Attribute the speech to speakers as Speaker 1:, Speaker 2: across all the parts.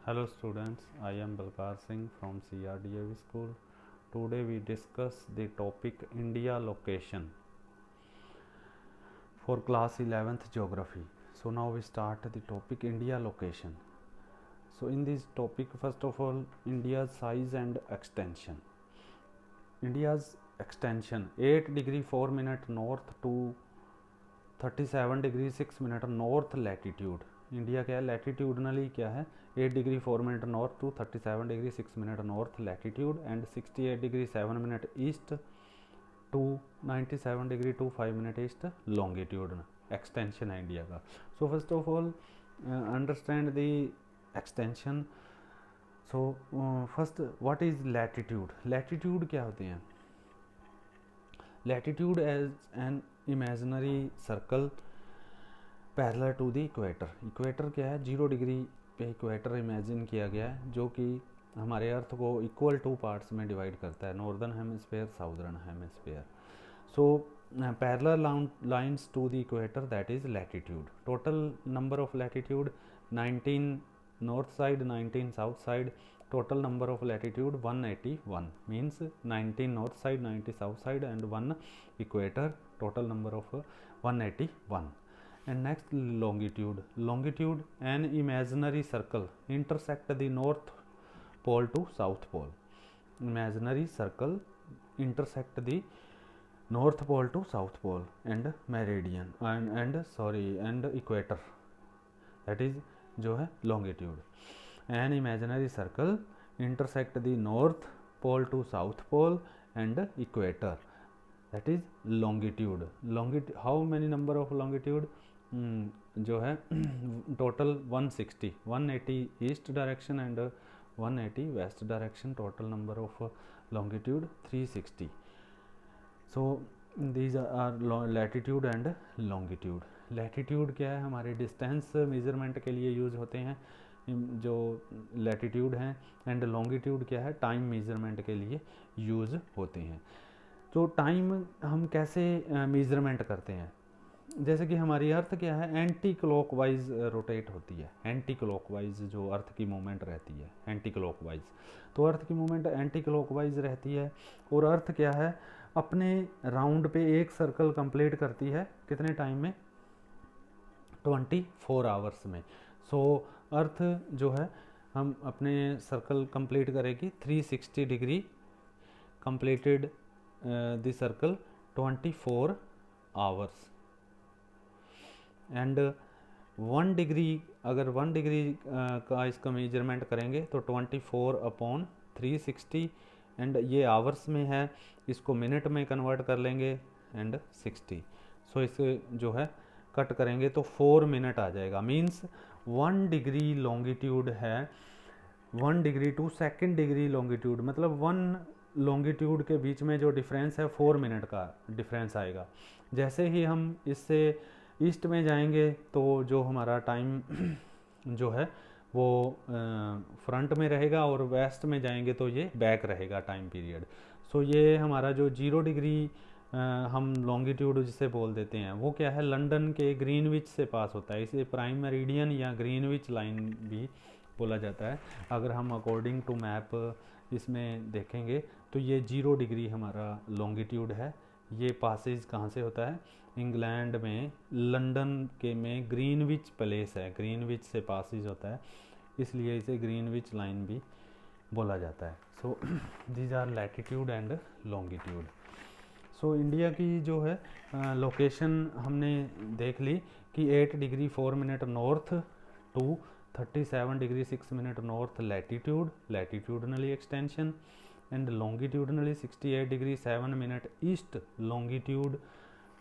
Speaker 1: Hello students, I am Balkar Singh from CRDAV school. Today we discuss the topic India location for class 11th geography. So now we start the topic India location. So in this topic, first of all, India's size and extension. India's extension 8 degree 4 minute north to 37 degree 6 minute north latitude. India क्या है, latitudinally क्या है, 8 degree 4 minute north to 37 degree 6 minute north latitude and 68 degree 7 minute east to 97 degree to 5 minute east longitude extension है India का. So first of all understand the extension. So first what is latitude. Latitude क्या होते हैं. Latitude as an imaginary circle parallel to the equator. Equator क्या है, 0 degree पे equator imagine किया गया है जो कि हमारे अर्थ को इक्वल टू पार्ट्स में डिवाइड करता है, northern hemisphere southern hemisphere. So parallel lines to the equator that is latitude. Total number of latitude 19 north side, 19 south side. Total number of latitude 181 means 19 north side, 90 south side and 1 equator. Total number of 181. And next longitude. Longitude, an imaginary circle intersect the north pole to south pole. Imaginary circle intersect the north pole to south pole and meridian and equator. That is जो है longitude. An imaginary circle intersect the north pole to south pole and equator. That is longitude. How many number of longitude? जो है total 160, 180 east direction and 180 west direction. Total number of longitude 360. So these are latitude and longitude. Latitude क्या है, हमारे distance measurement के लिए use होते हैं जो लैटिट्यूड हैं, एंड लॉन्गिट्यूड क्या है, टाइम मेजरमेंट के लिए यूज़ होते हैं. तो टाइम हम कैसे मेजरमेंट करते हैं. जैसे कि हमारी अर्थ क्या है, एंटी क्लॉकवाइज रोटेट होती है. एंटी क्लॉकवाइज जो अर्थ की मूवमेंट रहती है, एंटी क्लॉकवाइज. तो अर्थ की मूवमेंट एंटी क्लॉकवाइज रहती है और अर्थ क्या है, अपने राउंड पे एक सर्कल कंप्लीट करती है कितने टाइम में, 24 आवर्स में. सो अर्थ जो है हम अपने सर्कल कंप्लीट करेगी 360 degree completed the circle 24 hours. And 1 degree, अगर 1 डिग्री का इसका मेजरमेंट करेंगे तो 24/360 एंड ये आवर्स में है, इसको मिनट में कन्वर्ट कर लेंगे एंड 60. सो इसे जो है कट करेंगे तो 4 मिनट आ जाएगा. मीन्स 1 डिग्री लॉन्गिट्यूड है, 1 डिग्री टू 2 डिग्री लॉन्गिट्यूड, मतलब 1 लॉन्गिट्यूड के बीच में जो डिफरेंस है 4 मिनट का डिफरेंस आएगा. जैसे ही हम इससे ईस्ट में जाएंगे तो जो हमारा टाइम जो है वो फ्रंट में रहेगा और वेस्ट में जाएंगे तो ये बैक रहेगा टाइम पीरियड. सो ये हमारा जो 0 डिग्री हम लॉन्गिट्यूड जिसे बोल देते हैं वो क्या है, लंदन के ग्रीनविच से पास होता है. इसे प्राइम मेरिडियन या ग्रीनविच लाइन भी बोला जाता है. अगर हम अकॉर्डिंग टू मैप इसमें देखेंगे तो ये 0 डिग्री हमारा लॉन्गिट्यूड है. ये पासेज कहाँ से होता है, इंग्लैंड में लंदन के में ग्रीनविच प्लेस है, ग्रीनविच से पासेज होता है, इसलिए इसे ग्रीनविच लाइन भी बोला जाता है. So these are latitude and longitude. So India की जो है लोकेशन हमने देख ली कि 8 degree 4 minute north to 37 degree 6 minute north latitude, latitudinally extension, and longitudinally 68 degree 7 minute east longitude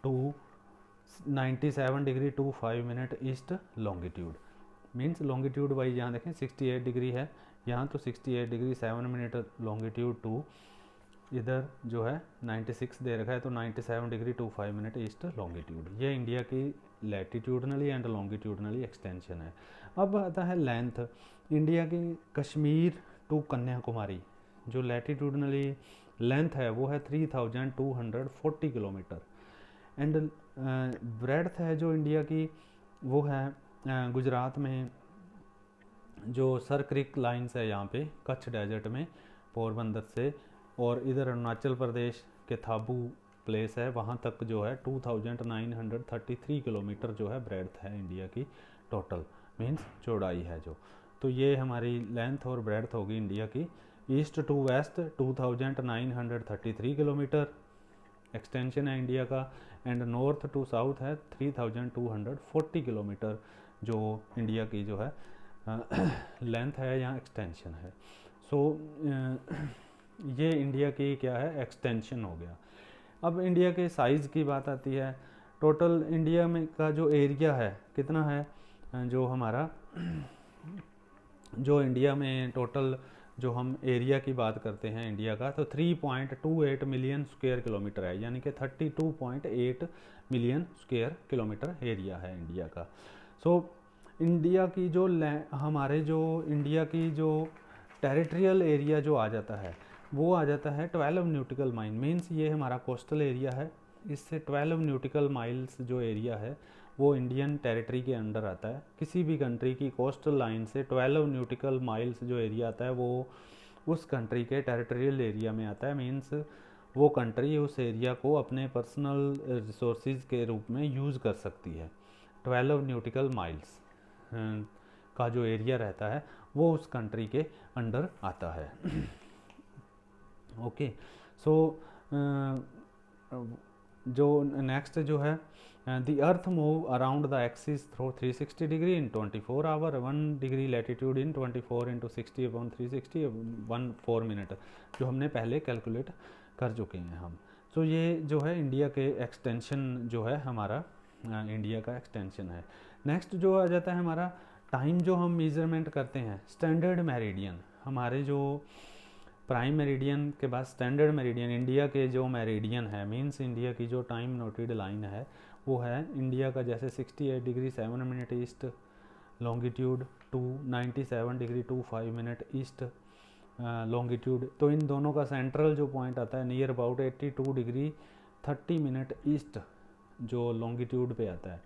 Speaker 1: to 97 degree to 5 minute east longitude. Means longitude wise यहाँ देखें 68 degree है यहाँ, तो 68 डिग्री 7 मिनट लॉन्गिट्यूड टू इधर जो है 96 दे रखा है तो 97 degree to 5 minute east longitude. ये इंडिया की लैटिट्यूडनली एंड लॉन्गिट्यूडनली एक्सटेंशन है. अब आता है लेंथ. इंडिया की कश्मीर टू कन्याकुमारी जो लैटिट्यूडनली लेंथ है वो है 3240 किलोमीटर. एंड ब्रेड्थ है जो इंडिया की वो है गुजरात में जो सर क्रिक लाइन्स है यहाँ पे कच्छ डेजर्ट में पोरबंदर से, और इधर अरुणाचल प्रदेश के थाबू प्लेस है वहाँ तक जो है 2933 किलोमीटर जो है ब्रेड्थ है इंडिया की टोटल, मीन्स चौड़ाई है जो। तो ये हमारी लेंथ और ब्रेड्थ होगी इंडिया की। East to west 2933 kilometre extension है इंडिया का, एंड नॉर्थ टू साउथ है 3240 किलोमीटर जो इंडिया की जो है लेंथ है या एक्सटेंशन है। सो ये इंडिया की क्या है, एक्सटेंशन हो गया। अब इंडिया के साइज़ की बात आती है। टोटल इंडिया में का जो एरिया है कितना है, जो हमारा जो इंडिया में टोटल जो हम एरिया की बात करते हैं इंडिया का, तो 3.28 मिलियन स्क्वायर किलोमीटर है, यानी कि 32.8 मिलियन स्क्वायर किलोमीटर एरिया है इंडिया का। सो इंडिया की जो हमारे जो इंडिया की जो टेरिटरियल एरिया जो आ जाता है वो आ जाता है 12 न्यूटिकल माइल, मीन्स ये हमारा कोस्टल एरिया है। इससे 12 न्यूटिकल माइल्स जो एरिया है वो इंडियन टेरिटरी के अंडर आता है। किसी भी कंट्री की कोस्टल लाइन से 12 न्यूटिकल माइल्स जो एरिया आता है वो उस कंट्री के टेरिटरियल एरिया में आता है, मीन्स वो कंट्री उस एरिया को अपने पर्सनल रिसोर्सेज के रूप में यूज़ कर सकती है। 12 न्यूटिकल माइल्स का जो एरिया रहता है वो उस कंट्री के अंडर आता है। ओके, सो जो नेक्स्ट जो है, the earth move around the axis through 360 degree in 24 hour, 1 degree latitude in 24 into 60 upon 360 4 minute, जो हमने पहले कैलकुलेट कर चुके हैं हम। तो ये जो है इंडिया के एक्सटेंशन जो है हमारा इंडिया का एक्सटेंशन है। नेक्स्ट जो आ जाता है हमारा टाइम जो हम मेजरमेंट करते हैं, स्टैंडर्ड मेरिडियन। हमारे जो प्राइम मेरिडियन के बाद स्टैंडर्ड मेरिडियन, इंडिया के जो मेरिडियन है मींस इंडिया की जो टाइम नोटेड लाइन है वो है इंडिया का जैसे 68 degree 7 minute east longitude to 97 degree 25 minute east longitude. तो इन दोनों का सेंट्रल जो पॉइंट आता है near about 82 degree 30 minute east जो लॉन्गिट्यूड पे आता है।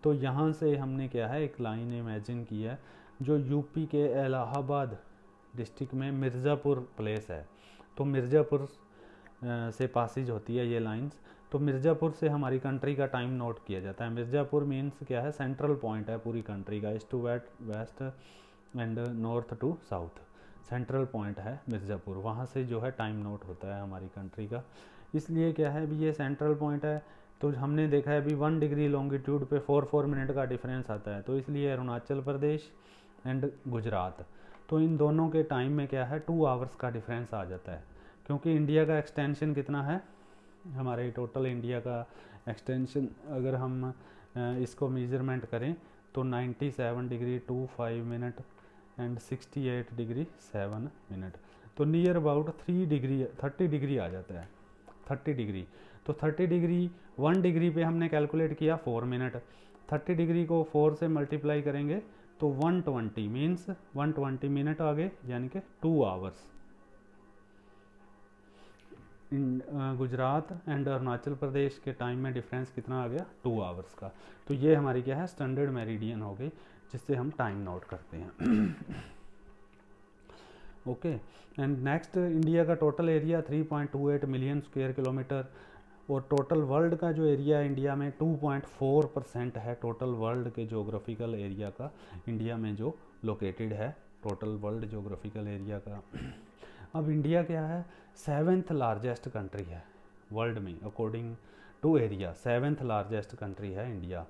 Speaker 1: तो यहाँ से हमने क्या है एक लाइन इमेजिन की है जो यूपी के इलाहाबाद डिस्ट्रिक्ट में मिर्ज़ापुर प्लेस है। तो मिर्ज़ापुर से पासिज होती है ये लाइंस। तो मिर्ज़ापुर से हमारी कंट्री का टाइम नोट किया जाता है। मिर्ज़ापुर मीन्स क्या है, सेंट्रल पॉइंट है पूरी कंट्री का, east to west and north to south central point है मिर्ज़ापुर। वहाँ से जो है टाइम नोट होता है हमारी कंट्री का। इसलिए क्या है अभी ये सेंट्रल पॉइंट है, तो हमने देखा है अभी 1 डिग्री लॉन्गिट्यूड पे 4 मिनट का डिफरेंस आता है। तो इसलिए अरुणाचल प्रदेश एंड गुजरात, तो इन दोनों के टाइम में क्या है 2 आवर्स का डिफरेंस आ जाता है। क्योंकि इंडिया का एक्सटेंशन कितना है, हमारे टोटल इंडिया का एक्सटेंशन अगर हम इसको मेजरमेंट करें तो 97 degree 25 minute and 68 degree 7 minute, तो नियर अबाउट 30 डिग्री आ जाता है। 30 डिग्री, तो 30 डिग्री 1 डिग्री पे हमने कैलकुलेट किया 4 मिनट, 30 डिग्री को 4 से मल्टीप्लाई करेंगे तो 120 मीन्स 120 मिनट आ गए, यानी कि 2 आवर्स। गुजरात एंड अरुणाचल प्रदेश के टाइम में डिफरेंस कितना आ गया 2 आवर्स का। तो ये हमारी क्या है स्टैंडर्ड मेरिडियन हो गई जिससे हम टाइम नोट करते हैं। ओके, एंड नेक्स्ट इंडिया का total area 3.28 million square kilometre, और टोटल वर्ल्ड का जो एरिया इंडिया में 2.4% है टोटल वर्ल्ड के जोग्राफिकल एरिया का इंडिया में जो लोकेटेड है टोटल वर्ल्ड जोग्राफिकल एरिया का। अब इंडिया क्या है 7th लार्जेस्ट कंट्री है वर्ल्ड में according to area, 7th largest country है इंडिया।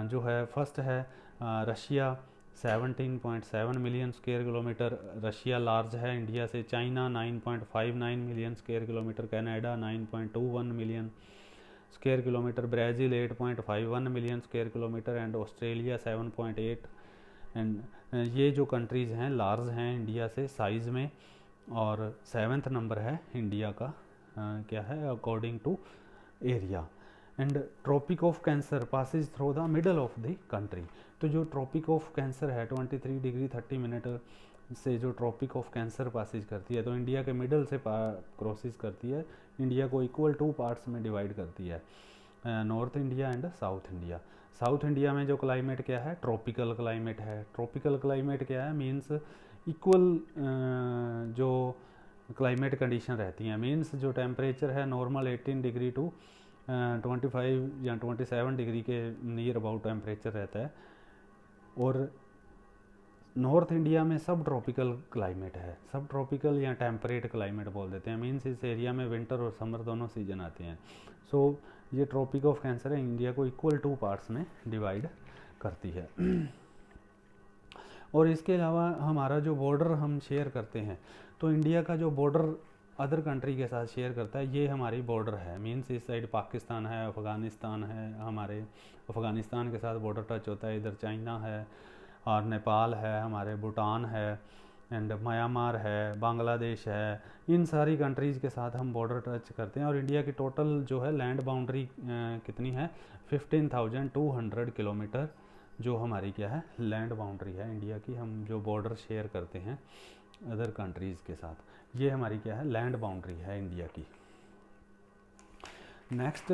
Speaker 1: जो है फर्स्ट है Russia 17.7 million square kilometre, Russia large है इंडिया से। China 9.59 million square kilometre, Canada 9.21 million square kilometre, Brazil 8.51 million square kilometre and Australia 7.8। And ये जो countries हैं large हैं इंडिया से साइज़ में, और 7th नंबर है इंडिया का क्या है according to area. And tropic of Cancer passes through the middle of the country. तो जो ट्रॉपिक ऑफ कैंसर है 23 डिग्री 30 मिनट से जो ट्रॉपिक ऑफ कैंसर पासिज करती है तो इंडिया के मिडल से क्रॉसिस करती है, इंडिया को इक्वल 2 पार्ट्स में डिवाइड करती है, north India and south India. South India में जो क्लाइमेट क्या है, ट्रॉपिकल क्लाइमेट है। ट्रॉपिकल क्लाइमेट क्या है, मीन्स इक्वल जो क्लाइमेट कंडीशन रहती हैं, मीन्स जो टेम्परेचर है नॉर्मल 18 डिग्री टू 25 या 27 डिग्री के नियर अबाउट टेम्परेचर रहता है। और नॉर्थ इंडिया में सब ट्रॉपिकल क्लाइमेट है, सब ट्रॉपिकल या टेम्परेट क्लाइमेट बोल देते हैं, मीन्स इस एरिया में विंटर और समर दोनों सीजन आते हैं। सो ये ट्रॉपिक ऑफ कैंसर है, इंडिया को इक्वल 2 पार्ट्स में डिवाइड करती है। और इसके अलावा हमारा जो बॉर्डर हम शेयर करते हैं, तो इंडिया का जो बॉर्डर अदर कंट्री के साथ शेयर करता है, ये हमारी बॉर्डर है। मीन्स इस साइड पाकिस्तान है, अफ़गानिस्तान है, हमारे अफ़गानिस्तान के साथ बॉर्डर टच होता है, इधर चाइना है और नेपाल है, हमारे भूटान है एंड म्यांमार है, बांग्लादेश है, इन सारी कंट्रीज़ के साथ हम बॉर्डर टच करते हैं। और इंडिया की टोटल जो है लैंड बाउंड्री कितनी है, 15,200 किलोमीटर जो हमारी क्या है, लैंड बाउंड्री है इंडिया की, हम जो बॉर्डर शेयर करते हैं अदर कंट्रीज़ के साथ, ये हमारी क्या है, लैंड बाउंड्री है इंडिया की। नेक्स्ट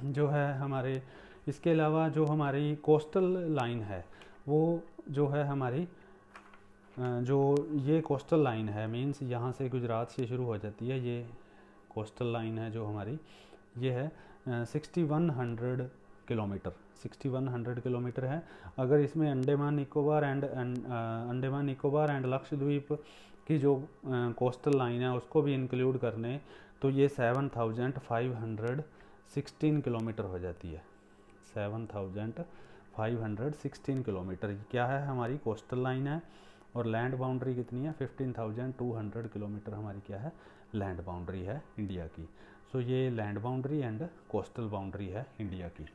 Speaker 1: जो है हमारे, इसके अलावा जो हमारी कोस्टल लाइन है, वो जो है हमारी जो ये कोस्टल लाइन है, मीन्स यहाँ से गुजरात से शुरू हो जाती है, ये कोस्टल लाइन है जो हमारी, ये है 6100 किलोमीटर, 6100 किलोमीटर है। अगर इसमें अंडमान निकोबार एंड लक्षद्वीप की जो कोस्टल लाइन है उसको भी इंक्लूड करने, तो ये 7516 किलोमीटर हो जाती है। 7516 किलोमीटर क्या है, हमारी कोस्टल लाइन है। और लैंड बाउंड्री कितनी है, 15,200 किलोमीटर हमारी क्या है, लैंड बाउंड्री है इंडिया की। सो ये land boundary and coastal boundary है इंडिया की।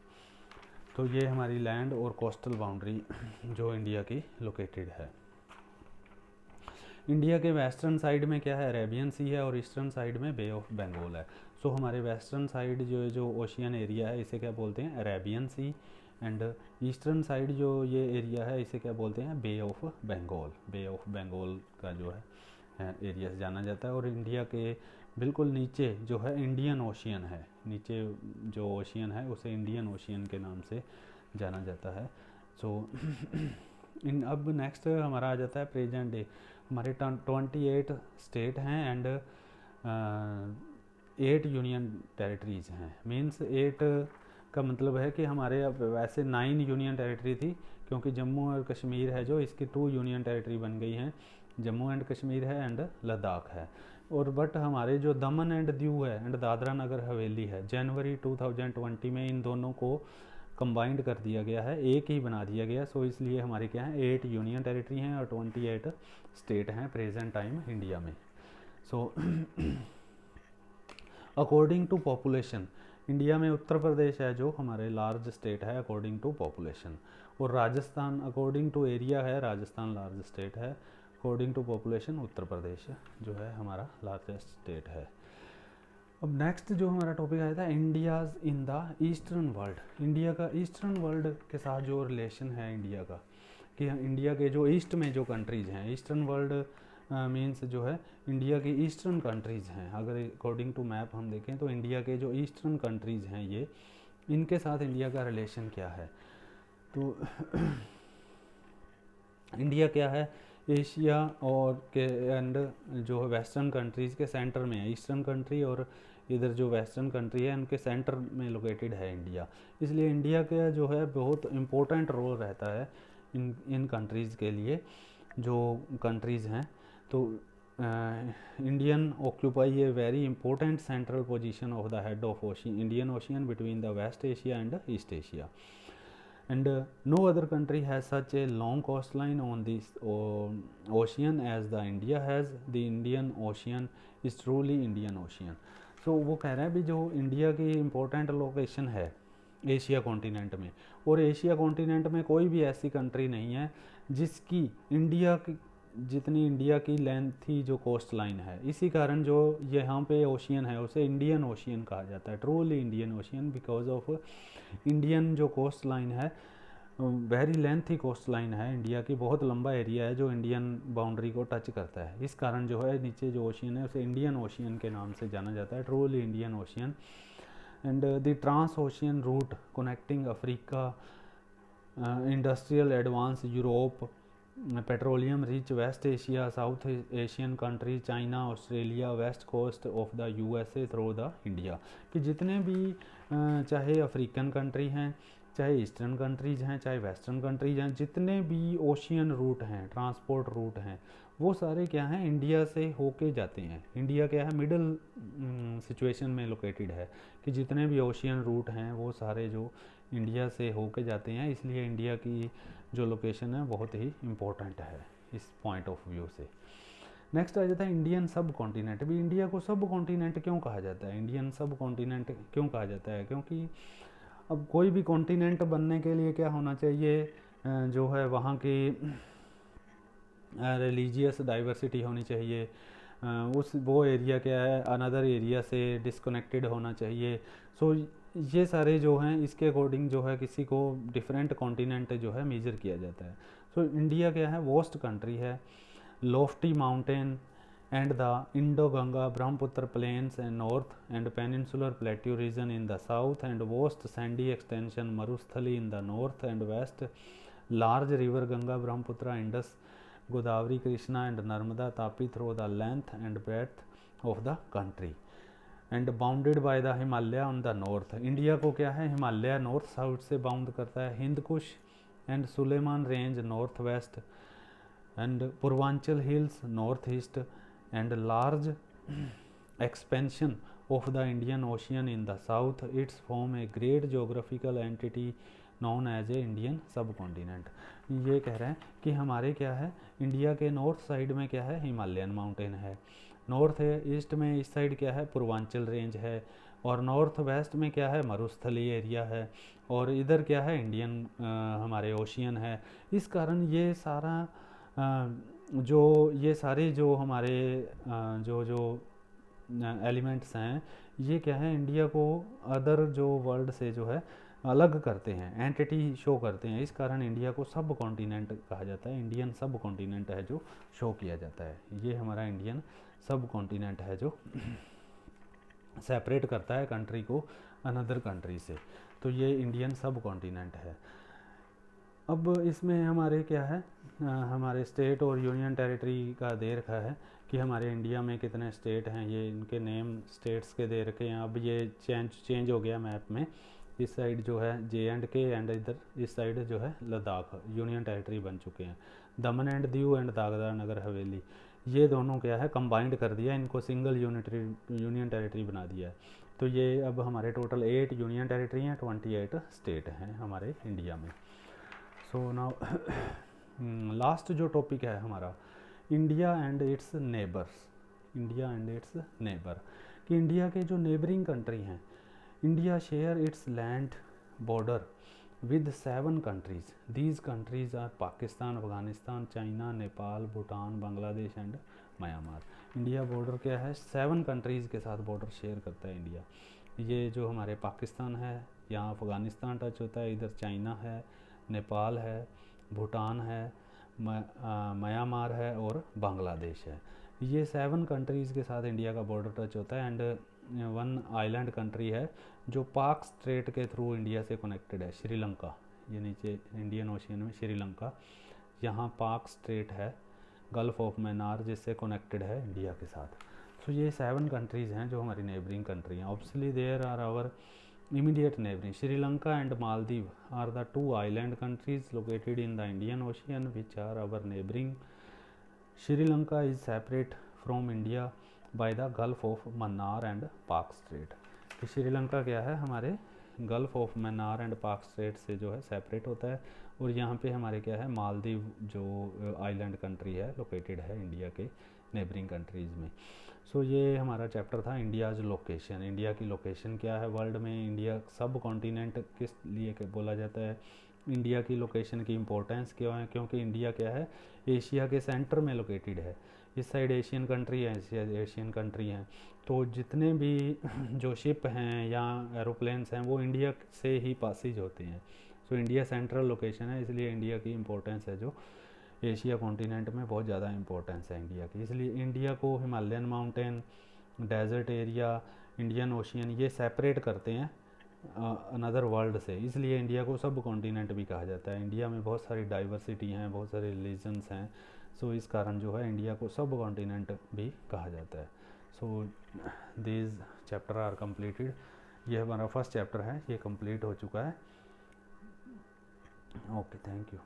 Speaker 1: तो ये हमारी लैंड और कोस्टल बाउंड्री जो इंडिया की लोकेटेड है। इंडिया के वेस्टर्न साइड में क्या है, अरेबियन सी है, और ईस्टर्न साइड में बे ऑफ बंगाल है। सो हमारे वेस्टर्न साइड जो ओशियन एरिया है, इसे क्या बोलते हैं, Arabian sea, and eastern side जो ये एरिया है, इसे क्या बोलते हैं, bay of Bengal. Bay of Bengal का जो है एरिया से जाना जाता है। और इंडिया के बिल्कुल नीचे जो है इंडियन ओशियन है, नीचे जो ओशियन है उसे इंडियन ओशियन के नाम से जाना जाता है। सो अब नेक्स्ट हमारा आ जाता है प्रेजेंट डे। हमारे 28 स्टेट हैं एंड 8 यूनियन टेरिटरीज़ हैं। मीन्स 8 का मतलब है कि हमारे अब वैसे 9 यूनियन टेरिटरी थी, क्योंकि जम्मू और कश्मीर है जो, इसकी 2 यूनियन टेरिटरी बन गई हैं, जम्मू एंड कश्मीर है एंड लद्दाख है। और बट हमारे जो दमन एंड दीव है एंड दादरा नगर हवेली है, जनवरी 2020 में इन दोनों को कंबाइंड कर दिया गया है, एक ही बना दिया गया। सो इसलिए हमारे क्या है, 8 यूनियन टेरिटरी हैं और 28 स्टेट हैं प्रेजेंट टाइम इंडिया में। So according to population, India में उत्तर प्रदेश है जो हमारे लार्ज स्टेट है अकॉर्डिंग टू पॉपुलेशन, और राजस्थान अकॉर्डिंग टू एरिया है, राजस्थान लार्ज स्टेट है, according to population Uttar Pradesh जो है हमारा लार्जेस्ट स्टेट है। अब नेक्स्ट जो हमारा टॉपिक आया था, India's in the eastern world. India का ईस्टर्न वर्ल्ड के साथ जो रिलेशन है इंडिया का, कि इंडिया के जो ईस्ट में जो कंट्रीज़ हैं, ईस्टर्न वर्ल्ड मीन्स जो है इंडिया की ईस्टर्न कंट्रीज़ हैं। अगर अकॉर्डिंग टू मैप हम देखें तो इंडिया के जो ईस्टर्न कंट्रीज़ हैं, ये इनके साथ इंडिया का रिलेशन क्या है। तो इंडिया क्या है, एशिया और के एंड जो है वेस्टर्न कंट्रीज़ के सेंटर में है। ईस्टर्न कंट्री और इधर जो वेस्टर्न कंट्री है उनके सेंटर में लोकेटेड है इंडिया। इसलिए इंडिया का जो है बहुत इम्पोर्टेंट रोल रहता है इन कंट्रीज़ के लिए, जो कंट्रीज़ हैं। तो Indian occupy a very important central position of the head of Indian Ocean between the west Asia and east Asia, and no other country has such a long coastline on this ocean as the India has. The Indian Ocean is truly Indian Ocean. So वो कह रहे हैं भी जो India की important location है Asia continent में, और एशिया कॉन्टिनेंट में कोई भी ऐसी कंट्री नहीं है जिसकी इंडिया की जितनी इंडिया की लेंथी जो कोस्ट लाइन है। इसी कारण जो यहाँ पे ओशियन है उसे इंडियन ओशियन कहा जाता है, truly Indian ocean, because of Indian जो कोस्ट लाइन है वेरी लेंथी कोस्ट लाइन है इंडिया की, बहुत लंबा एरिया है जो इंडियन बाउंड्री को टच करता है। इस कारण जो है नीचे जो ओशियन है उसे इंडियन ओशियन के नाम से जाना जाता है, truly Indian ocean. and the trans-ocean route connecting Africa, industrial advance Europe, petroleum rich West Asia, South Asian countries, China, Australia, West Coast of the USA through the India, कि जितने भी चाहे अफ्रीकन कंट्री हैं, चाहे eastern countries हैं, चाहे western countries हैं, जितने भी ओशियन रूट हैं, ट्रांसपोर्ट रूट हैं, वो सारे क्या हैं, इंडिया से होके जाते हैं। इंडिया क्या है, मिडल सिचुएशन में लोकेटेड है, कि जितने भी ओशियन रूट हैं वो सारे जो इंडिया से होके जाते हैं, इसलिए इंडिया की जो लोकेशन है बहुत ही इम्पोर्टेंट है इस पॉइंट ऑफ व्यू से। नेक्स्ट आ जाता है इंडियन सब कॉन्टिनेंट। भी इंडिया को सब कॉन्टिनेंट क्यों कहा जाता है, इंडियन सब कॉन्टिनेंट क्यों कहा जाता है, क्योंकि अब कोई भी कॉन्टिनेंट बनने के लिए क्या होना चाहिए, जो है वहाँ की रिलीजियस डाइवर्सिटी होनी चाहिए, उस वो एरिया क्या है अनदर एरिया से डिस्कनेक्टेड होना चाहिए। सो ये सारे जो हैं इसके अकॉर्डिंग जो है किसी को डिफरेंट कॉन्टिनेंट जो है मेजर किया जाता है। सो इंडिया क्या है, वोस्ट कंट्री है, lofty mountain and the Indo-Ganga Brahmaputra plains and north and peninsular plateau region in the south and vast sandy extension Marusthali in the north and west, large river Ganga Brahmaputra Indus Godavari Krishna and Narmada Tapi through the length and breadth of the country and bounded by the Himalaya on the north। India को क्या है, Himalaya north south से bound करता है, Hindu Kush and Sulaiman range north west and Purvanchal hills northeast and large expansion of the Indian Ocean in the south, its form a great geographical entity known as a Indian subcontinent। ये कह रहे हैं कि हमारे क्या है, इंडिया के नॉर्थ साइड में क्या है, हिमालयन माउंटेन है, नॉर्थ ईस्ट में इस साइड क्या है, पूर्वांचल रेंज है, और नॉर्थ वेस्ट में क्या है, मरुस्थली एरिया है, और इधर क्या है, इंडियन हमारे ओशियन है। इस कारण ये सारा जो ये सारे जो हमारे जो जो एलिमेंट्स हैं, ये क्या है, इंडिया को अदर जो वर्ल्ड से जो है अलग करते हैं, एंटिटी शो करते हैं। इस कारण इंडिया को सब कॉन्टिनेंट कहा जाता है, इंडियन सब कॉन्टिनेंट है जो शो किया जाता है। ये हमारा इंडियन सब कॉन्टिनेंट है जो सेपरेट करता है कंट्री को अनदर कंट्री से, तो ये इंडियन सब कॉन्टिनेंट है। अब इसमें हमारे क्या है, हमारे स्टेट और यूनियन टेरिटरी का दे रखा है कि हमारे इंडिया में कितने स्टेट हैं, ये इनके नेम स्टेट्स के दे रखे हैं। अब ये चेंज हो गया मैप में, इस साइड जो है J&K एंड इधर इस साइड जो है लद्दाख यूनियन टेरिटरी बन चुके हैं। दमन एंड दीव एंड दादरा नगर हवेली, ये दोनों क्या है कंबाइंड कर दिया, इनको सिंगल यूनियन टेरिटरी बना दिया है। तो ये अब हमारे टोटल 8 यूनियन टेरिटरी हैं, 28 स्टेट हैं हमारे इंडिया में। सो नाउ लास्ट जो टॉपिक है हमारा, India and its neighbours. India and its neighbour, कि इंडिया के जो नेबरिंग कंट्री हैं, India share its land border with 7 countries. These countries are Pakistan, Afghanistan, China, Nepal, Bhutan, Bangladesh and Myanmar. India border क्या है, 7 कंट्रीज़ के साथ बॉर्डर शेयर करता है इंडिया। ये जो हमारे पाकिस्तान है, यहाँ अफ़गानिस्तान टच होता है, इधर चाइना है, नेपाल है, भूटान है, म्यांमार है और बांग्लादेश है। ये 7 कंट्रीज़ के साथ इंडिया का बॉर्डर टच होता है। एंड 1 आइलैंड कंट्री है जो पाक स्ट्रेट के थ्रू इंडिया से कनेक्टेड है, श्रीलंका। ये नीचे इंडियन ओशियन में श्रीलंका, यहाँ पाक स्ट्रेट है, गल्फ ऑफ मैनार, जिससे कनेक्टेड है इंडिया के साथ। तो ये 7 कंट्रीज़ हैं जो हमारी नेबरिंग कंट्री हैं। Obviously there are our immediate neighboring. Sri Lanka and Maldives are the 2 island countries located in the Indian Ocean which are our neighboring. Sri Lanka is separate from India by the Gulf of Mannar and Pak Strait. तो श्रीलंका क्या है, हमारे gulf of Mannar and पाक straight से जो है separate होता है, और यहाँ पे हमारे क्या है, मालदीव जो आइलैंड कंट्री है लोकेटेड है इंडिया के नेबरिंग कंट्रीज़ में। सो ये हमारा चैप्टर था इंडियाज़ लोकेशन। इंडिया की लोकेशन क्या है वर्ल्ड में, इंडिया सब कॉन्टिनेंट किस लिए बोला जाता है, इंडिया की लोकेशन की इम्पोर्टेंस क्यों है, क्योंकि इंडिया क्या है, एशिया के सेंटर में लोकेटेड है। इस साइड एशियन कंट्री है, एशियन कंट्री हैं, तो जितने भी जो शिप हैं या एरोप्लेन्स हैं वो इंडिया से ही पासिज होते हैं। सो इंडिया सेंट्रल लोकेशन है, इसलिए इंडिया की इम्पोर्टेंस है जो एशिया कॉन्टिनेंट में बहुत ज़्यादा इंपॉर्टेंस है इंडिया की। इसलिए इंडिया को Himalayan mountain, desert area Indian Ocean ये सेपरेट करते हैं अनदर वर्ल्ड से, इसलिए इंडिया को सब कॉन्टिनेंट भी कहा जाता है। इंडिया में बहुत सारी डाइवर्सिटी हैं, बहुत सारे रिलीजन्स हैं, सो इस कारण जो है इंडिया को सब कॉन्टिनेंट भी कहा जाता है। So these chapter are completed. ये हमारा फर्स्ट चैप्टर है, ये कंप्लीट हो चुका है। Okay, thank you.